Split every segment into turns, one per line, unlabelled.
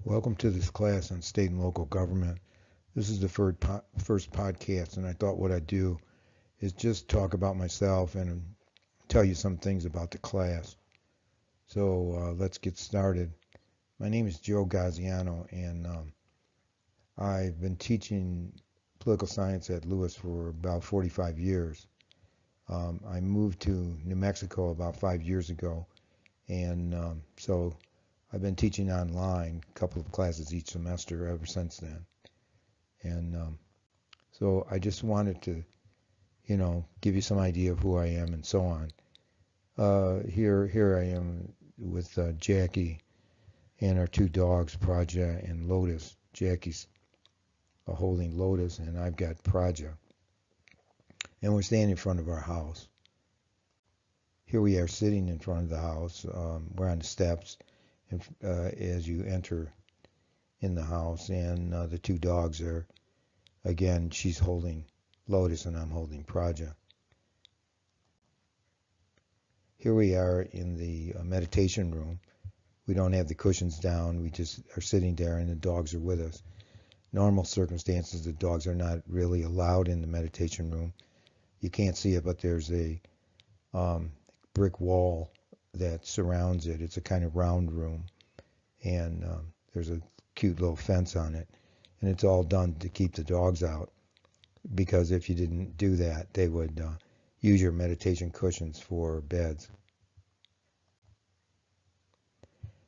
Welcome to this class on state and local government. This is the first podcast, and I thought what I'd do is just talk about myself and tell you some things about the class. So let's get started. My name is Joe Gaziano, and I've been teaching political science at Lewis for about 45 years. I moved to New Mexico about 5 years ago, and so I've been teaching online, a couple of classes each semester ever since then. And so I just wanted to, give you some idea of who I am and so on. Here I am with Jackie and our two dogs, Praja and Lotus. Jackie's holding Lotus, and I've got Praja. And we're standing in front of our house. Here we are sitting in front of the house. We're on the steps as you enter in the house, and the two dogs are, again, she's holding Lotus and I'm holding Praja. Here we are in the meditation room. We don't have the cushions down. We just are sitting there, and the dogs are with us. Normal circumstances, the dogs are not really allowed in the meditation room. You can't see it, but there's a brick wall that surrounds it. It's a kind of round room, and there's a cute little fence on it, and it's all done to keep the dogs out, because if you didn't do that, they would use your meditation cushions for beds.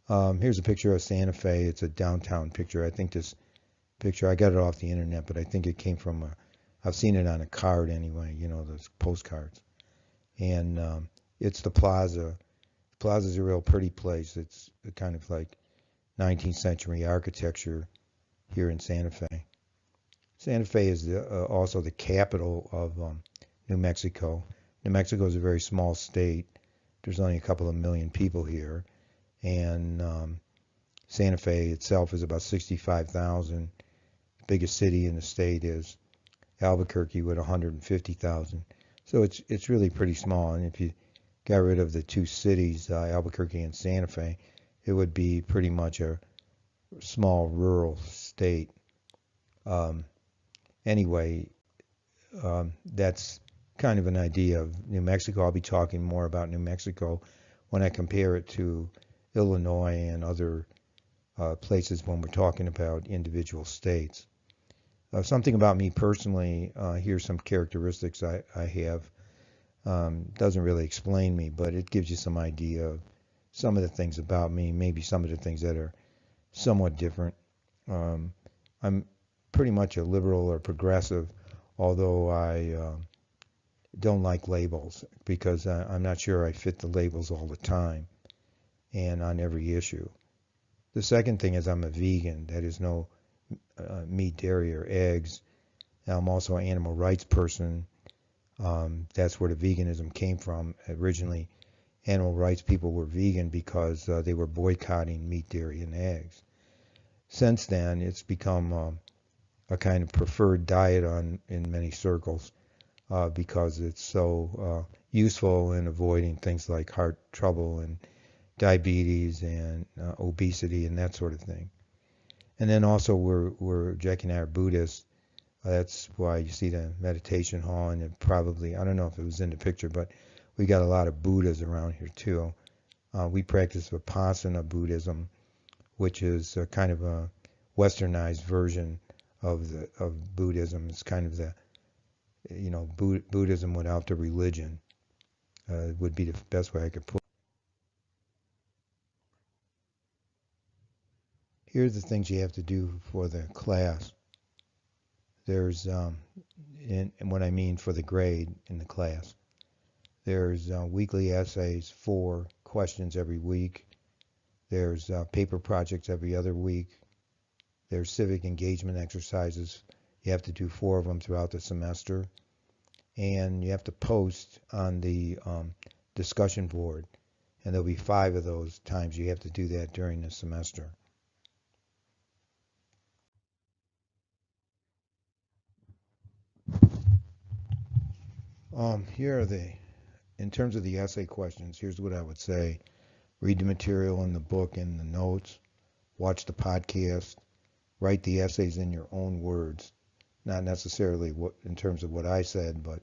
Here's a picture of Santa Fe. It's a downtown picture. I think this picture, I got it off the internet, but I think it came from I've seen it on a card anyway, those postcards. And it's the plaza. The plaza is a real pretty place. It's kind of like 19th century architecture here in Santa Fe. Santa Fe is also the capital of New Mexico. New Mexico is a very small state. There's only a couple of million people here. And Santa Fe itself is about 65,000. The biggest city in the state is Albuquerque with 150,000. So it's really pretty small. And if you got rid of the two cities, Albuquerque and Santa Fe, it would be pretty much a small rural state. Anyway, that's kind of an idea of New Mexico. I'll be talking more about New Mexico when I compare it to Illinois and other places when we're talking about individual states. Something about me personally, here's some characteristics I have. Doesn't really explain me, but it gives you some idea of some of the things about me, maybe some of the things that are somewhat different. I'm pretty much a liberal or progressive, although I don't like labels, because I'm not sure I fit the labels all the time and on every issue. The second thing is I'm a vegan. That is, no meat, dairy, or eggs. I'm also an animal rights person. That's where the veganism came from. Originally, animal rights people were vegan because they were boycotting meat, dairy, and eggs. Since then, it's become a kind of preferred diet in many circles because it's so useful in avoiding things like heart trouble and diabetes and obesity and that sort of thing. And then also Jackie and I are Buddhists. That's why you see the meditation hall, and it probably, I don't know if it was in the picture, but we got a lot of Buddhas around here too. We practice Vipassana Buddhism, which is kind of a westernized version of Buddhism. It's kind of the Buddhism without the religion would be the best way I could put it. Here's the things you have to do for the class. There's, and what I mean for the grade in the class, there's weekly essays, 4 questions every week. There's paper projects every other week. There's civic engagement exercises. You have to do 4 of them throughout the semester. And you have to post on the discussion board. And there'll be 5 of those times you have to do that during the semester. Here are in terms of the essay questions, here's what I would say. Read the material in the book and the notes. watch the podcast, write the essays in your own words, not necessarily what in terms of what I said, but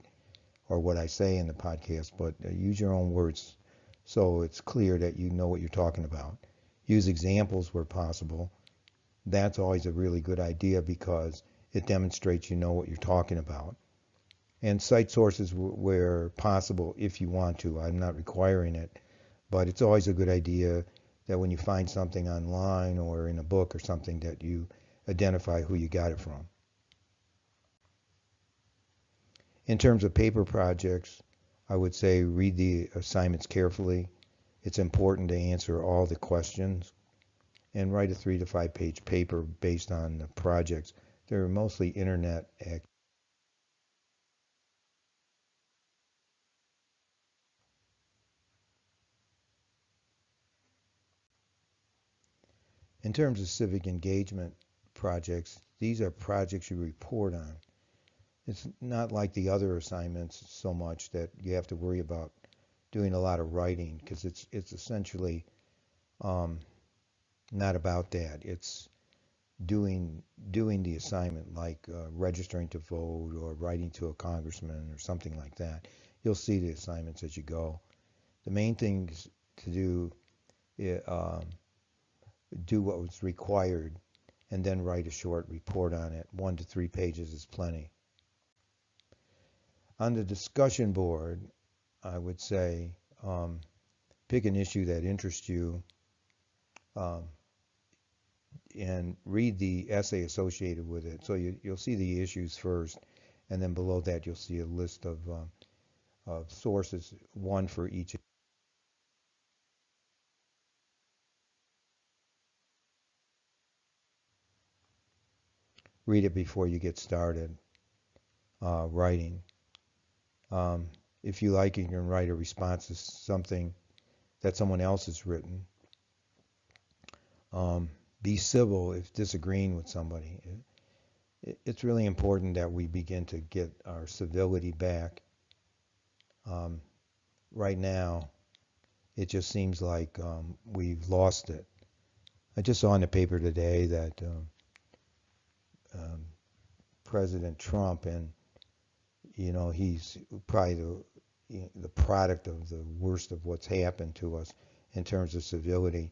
or what I say in the podcast, but use your own words so it's clear that you know what you're talking about. Use examples where possible. That's always a really good idea because it demonstrates you know what you're talking about. And cite sources where possible if you want to. I'm not requiring it, but it's always a good idea that when you find something online or in a book or something that you identify who you got it from. In terms of paper projects, I would say read the assignments carefully. It's important to answer all the questions and write a 3 to 5 page paper based on the projects. They're mostly internet activities. In terms of civic engagement projects, these are projects you report on. It's not like the other assignments so much that you have to worry about doing a lot of writing because it's essentially not about that. It's doing the assignment like registering to vote or writing to a congressman or something like that. You'll see the assignments as you go. The main thing to do what was required and then write a short report on it. 1 to 3 pages is plenty. On the discussion board, I would say pick an issue that interests you and read the essay associated with it. So you'll see the issues first, and then below that you'll see a list of sources, one for each. Read it before you get started writing. If you like, you can write a response to something that someone else has written. Be civil if disagreeing with somebody. It's really important that we begin to get our civility back. Right now, it just seems like we've lost it. I just saw in the paper today that President Trump, and he's probably the product of the worst of what's happened to us in terms of civility.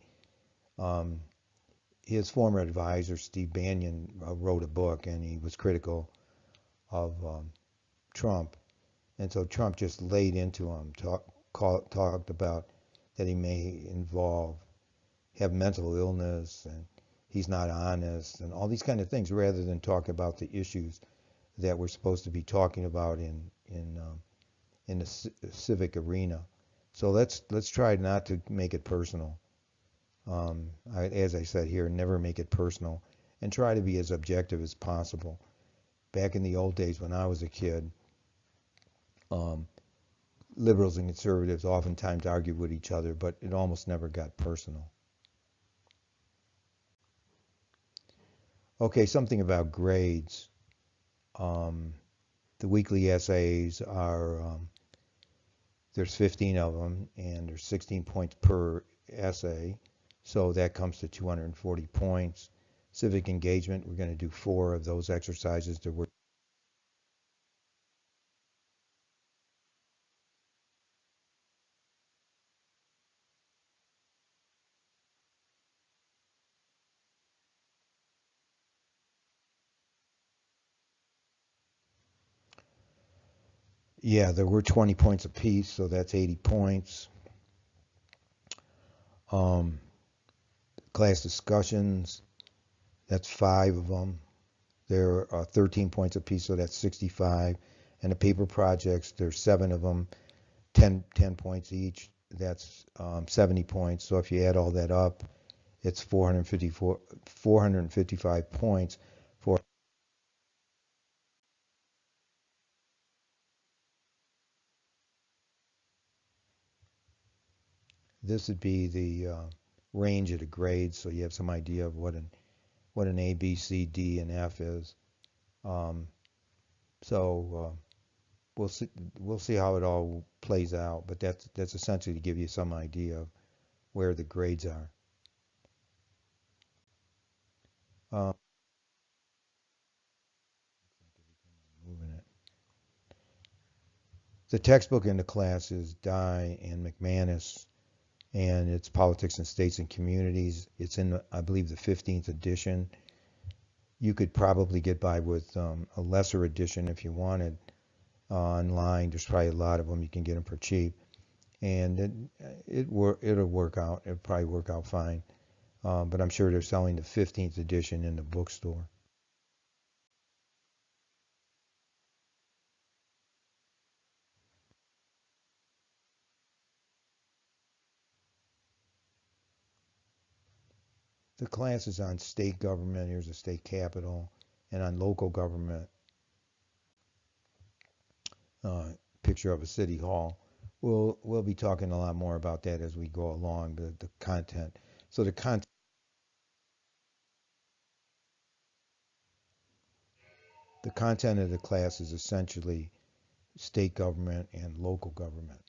His former advisor, Steve Bannon, wrote a book, and he was critical of Trump. And so Trump just laid into him, talked about that he may have mental illness, and he's not honest, and all these kind of things, rather than talk about the issues that we're supposed to be talking about in the civic arena. So let's try not to make it personal. As I said here, never make it personal, and try to be as objective as possible. Back in the old days when I was a kid, liberals and conservatives oftentimes argued with each other, but it almost never got personal. Okay, something about grades. The weekly essays are, there's 15 of them, and there's 16 points per essay, so that comes to 240 points. Civic engagement, we're going to do 4 of those exercises to work. Yeah, there were 20 points apiece, so that's 80 points. Class discussions, that's 5 of them. There are 13 points apiece, so that's 65. And the paper projects, there's 7 of them, 10 points each. That's 70 points. So if you add all that up, it's 455 points for. This would be the range of the grades, so you have some idea of what an A, B, C, D, and F is. So we'll see how it all plays out, but that's essentially to give you some idea of where the grades are. Uh, moving it. The textbook in the class is Dye and McManus, and it's Politics in States and Communities. It's in, I believe, the 15th edition. You could probably get by with a lesser edition if you wanted online. There's probably a lot of them. You can get them for cheap, and it'll work out. It'll probably work out fine. But I'm sure they're selling the 15th edition in the bookstore. The class is on state government. Here's a state capital, and on local government. Picture of a city hall. We'll be talking a lot more about that as we go along. The content. So the content of the class is essentially state government and local government.